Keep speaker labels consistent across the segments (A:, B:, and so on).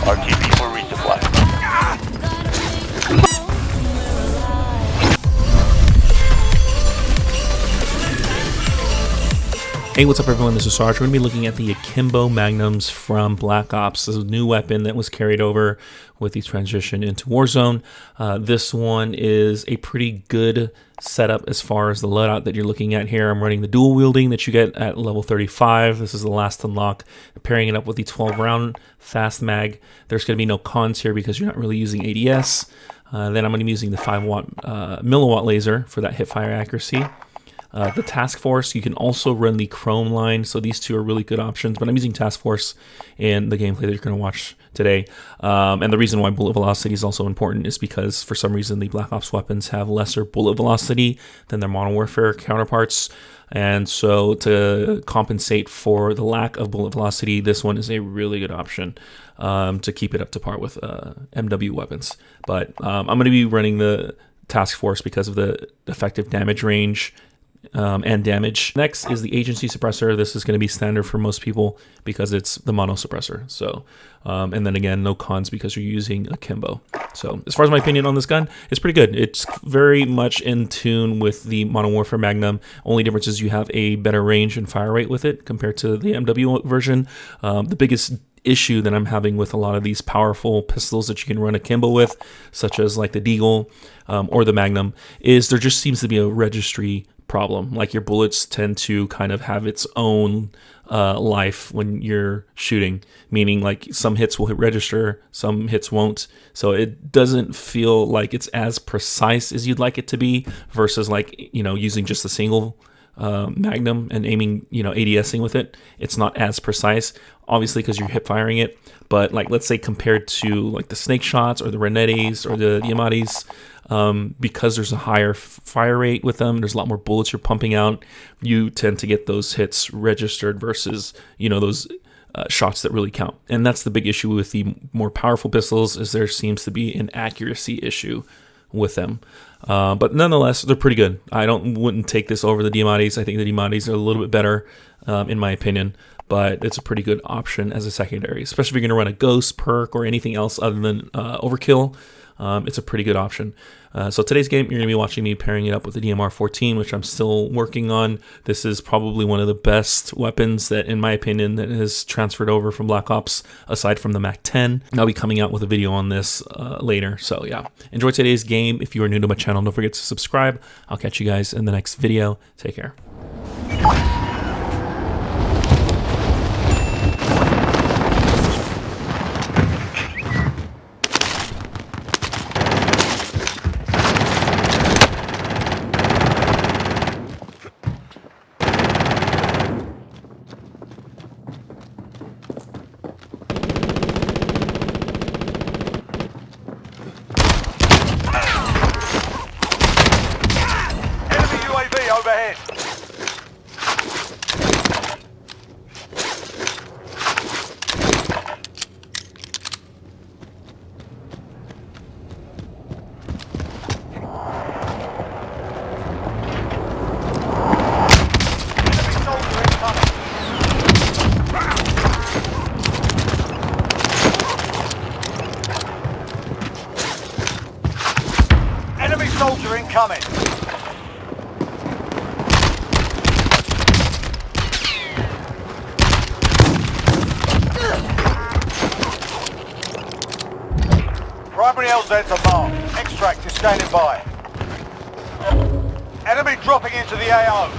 A: RTB for resupply.
B: Hey, what's up everyone, this is Sarge. We're going to be looking at the Akimbo Magnums from Black Ops. This is a new weapon that was carried over with the transition into Warzone. This one is a pretty good setup as far as the loadout that you're looking at here. I'm running the dual wielding that you get at level 35. This is the last unlock. Pairing it up with the 12 round fast mag. There's going to be no cons here because you're not really using ADS. Then I'm going to be using the 5-milliwatt laser for that hip fire accuracy. The Task Force, you can also run the Chrome line, so these two are really good options, but I'm using Task Force in the gameplay that you're going to watch today. And the reason why bullet velocity is also important is because for some reason the Black Ops weapons have lesser bullet velocity than their Modern Warfare counterparts, and so to compensate for the lack of bullet velocity, this one is a really good option to keep it up to par with MW weapons. But I'm going to be running the Task Force because of the effective damage range and damage. Next is the agency suppressor. This is going to be standard for most people because it's the mono suppressor. So, and then again, no cons because you're using Akimbo. So as far as my opinion on this gun, it's pretty good. It's very much in tune with the Modern Warfare Magnum. Only difference is you have a better range and fire rate with it compared to the MW version. The biggest issue that I'm having with a lot of these powerful pistols that you can run Akimbo with, such as like the Deagle or the Magnum, is there just seems to be a registry problem. Like your bullets tend to kind of have its own life when you're shooting, meaning like some hits will hit register, some hits won't. So it doesn't feel like it's as precise as you'd like it to be versus like, you know, using just a single Magnum and aiming, you know, ADSing with it. It's not as precise, obviously, because you're hip firing it. But like, let's say compared to like the snake shots or the Renettis or the Yamatis, because there's a higher fire rate with them, there's a lot more bullets you're pumping out, you tend to get those hits registered versus, you know, those shots that really count. And that's the big issue with the more powerful pistols, is there seems to be an accuracy issue with them. But nonetheless, they're pretty good. I wouldn't take this over the Diamatis. I think the Diamatis are a little bit better, in my opinion. But it's a pretty good option as a secondary, especially if you're going to run a ghost perk or anything else other than overkill. It's a pretty good option. So today's game, you're going to be watching me pairing it up with the DMR-14, which I'm still working on. This is probably one of the best weapons that, in my opinion, that has transferred over from Black Ops, aside from the MAC-10. I'll be coming out with a video on this later. So yeah, enjoy today's game. If you are new to my channel, don't forget to subscribe. I'll catch you guys in the next video. Take care.
A: Overhead. Enemy soldier incoming. Primary LZ's are marked. Extract is standing by. Enemy dropping into the AO.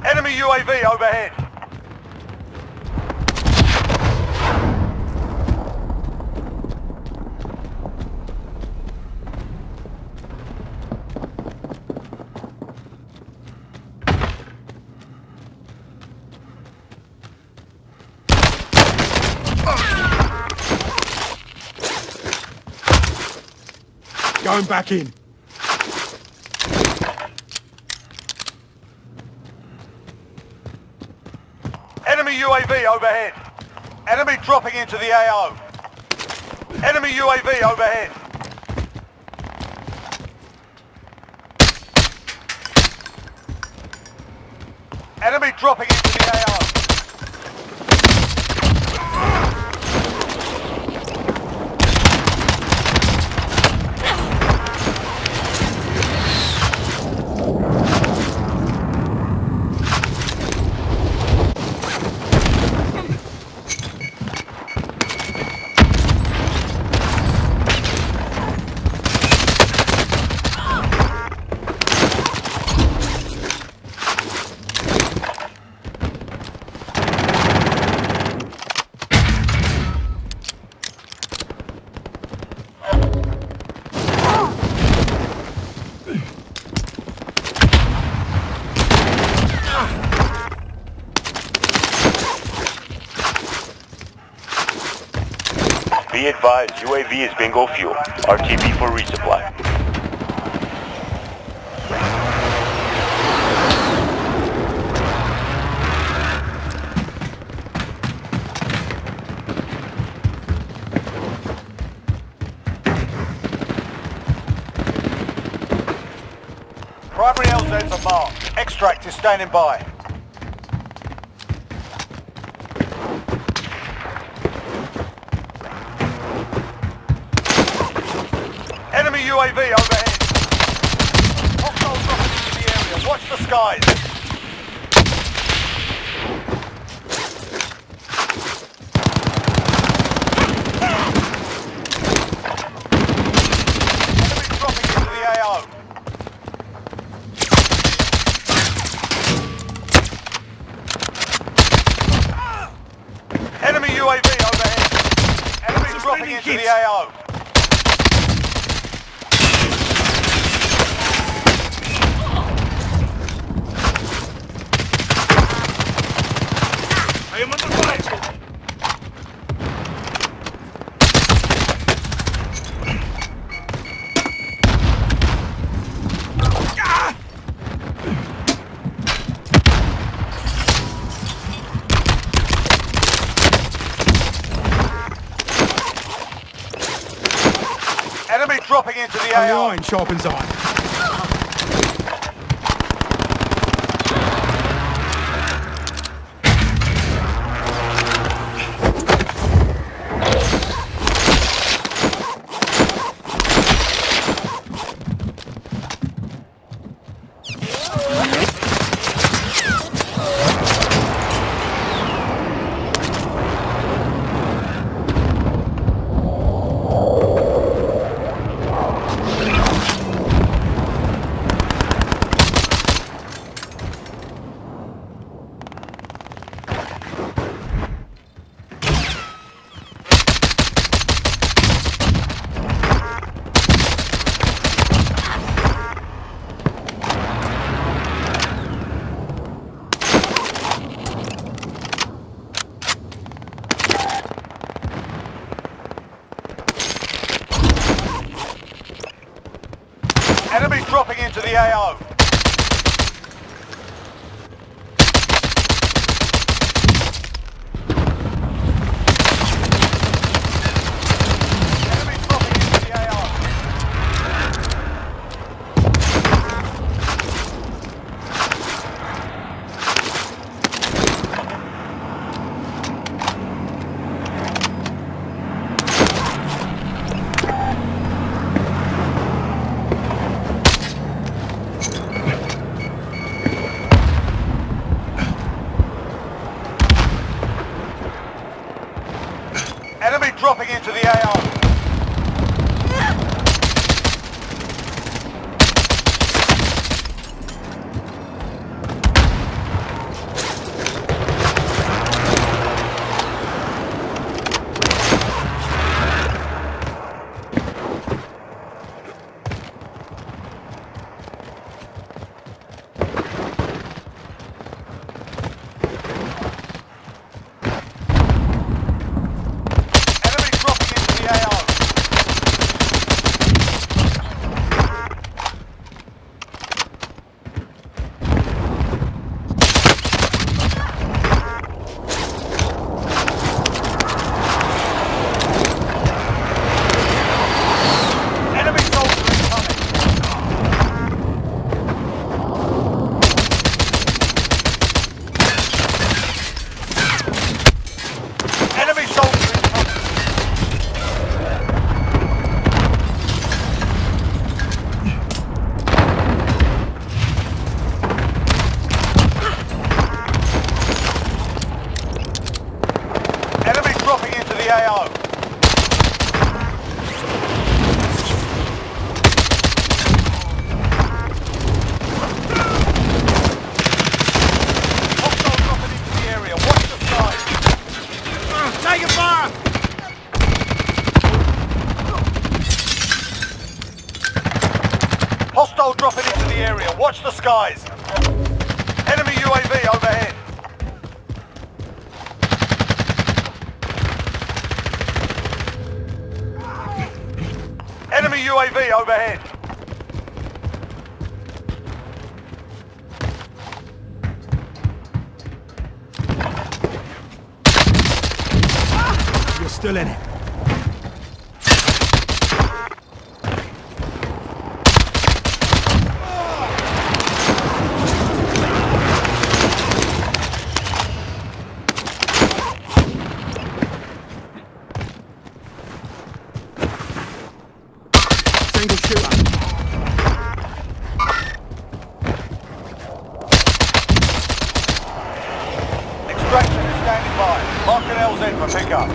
A: Enemy UAV overhead.
C: Going back in.
A: Enemy UAV overhead. Enemy dropping into the AO. Enemy UAV overhead. Enemy dropping into the AO. Be advised, UAV is bingo fuel. RTB for resupply. Primary LZs are marked. Extract is standing by. Enemy UAV overhead. Hostiles dropping into the area. Watch the skies. Enemy dropping into the AO. Enemy UAV overhead. Enemy dropping into the AO.
C: I am under fire!
A: Enemy dropping into the
C: Only
A: AO.
C: iron sharpens iron.
A: Enemy dropping into the AO. Enemy dropping into the AO. Hostile dropping into the area. Watch the skies. Enemy UAV overhead. Enemy UAV overhead.
C: You're still in it. Single shooter.
A: Extraction is standing by. Mark an LZ for pickup.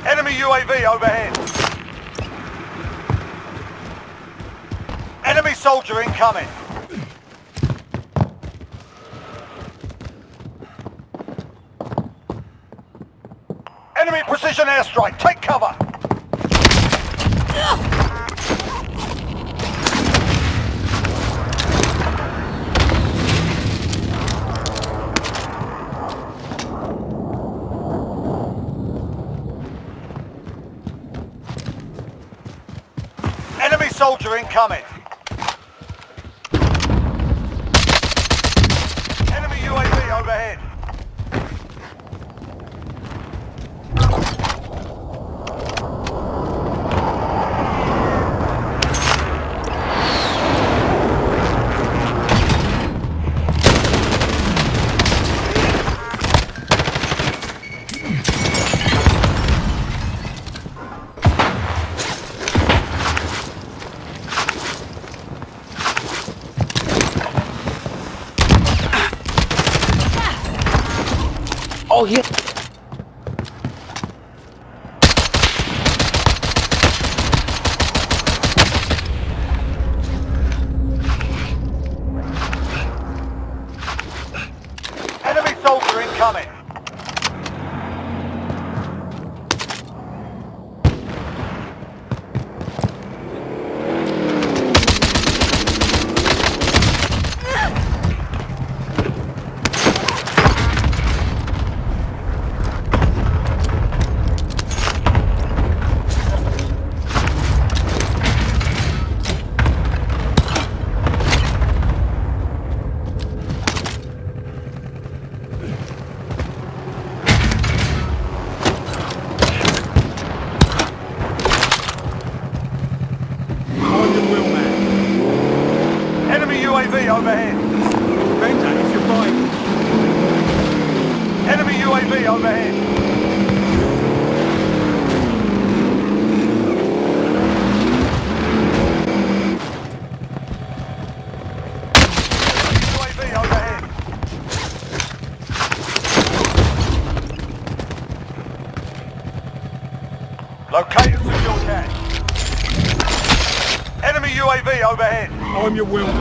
A: Enemy UAV overhead. Enemy soldier incoming. Enemy precision airstrike. Take cover. Enemy soldier incoming. Enemy UAV overhead.
D: Oh, yeah.
A: Enemy soldier incoming.
C: On your wheel, man.
A: Enemy UAV overhead.
C: Venter, if you're right.
A: Enemy UAV overhead. UAV overhead. Locate and secure cache. Enemy UAV overhead.
C: I'm your wheel, man.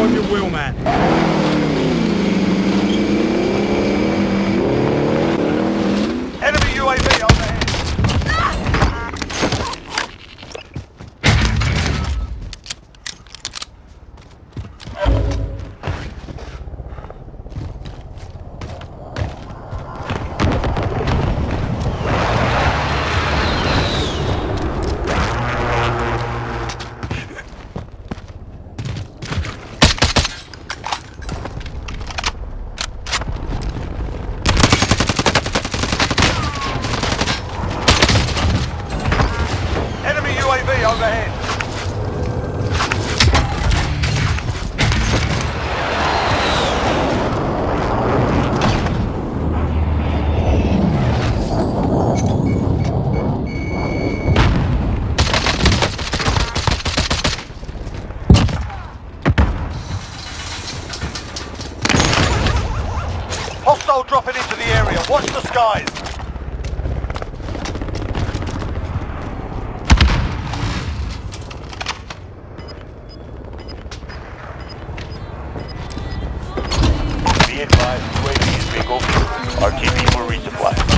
C: On your wheel, man.
A: Enemy UAV overhead. dropping into the area. Watch the skies.
E: Be advised, UAV is being overviewed. RTB for resupply.